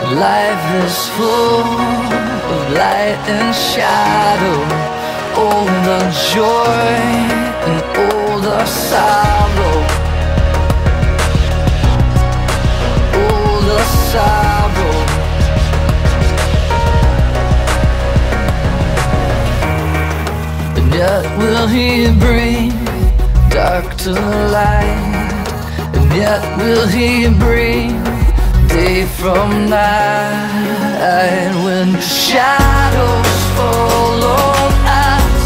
Life is full of light and shadow, all the joy and all the sorrow, all the sorrow. And yet will He bring dark to light, and yet will He bring day from night. When shadows fall on us,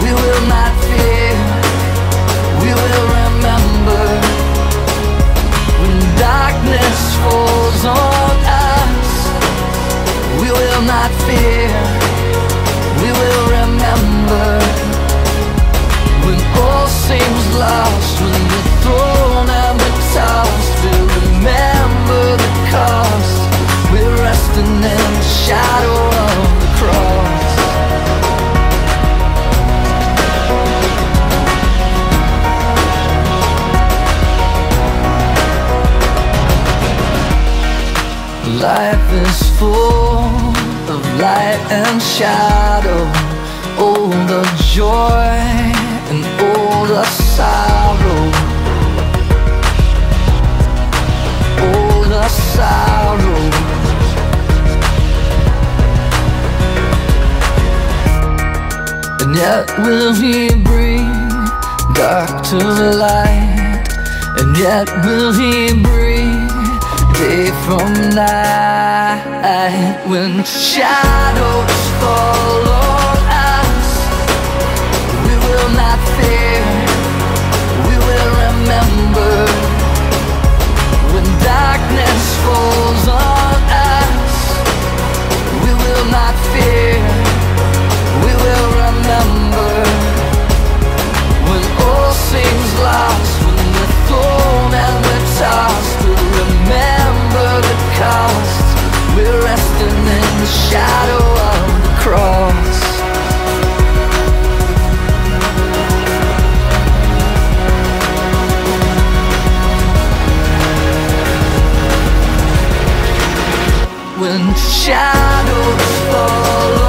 we will not fear, we will remember. When darkness falls on us, we will not fear, we will remember. When all seems lost, when the throne and the tossed, we'll remember the cost. We're resting in the shadow of the cross. Life is full of light and shadow, all the joy and all the sorrow, all the sorrow. And yet will He bring dark to light, and yet will He bring day from night. When shadows fall on us, we will not fear, we will remember. When darkness falls on us, we will not fear, we will remember. When all seems lost, when we're thrown and we're tossed, we'll remember the cost. We're resting in the shadow of the cross. When shadows fall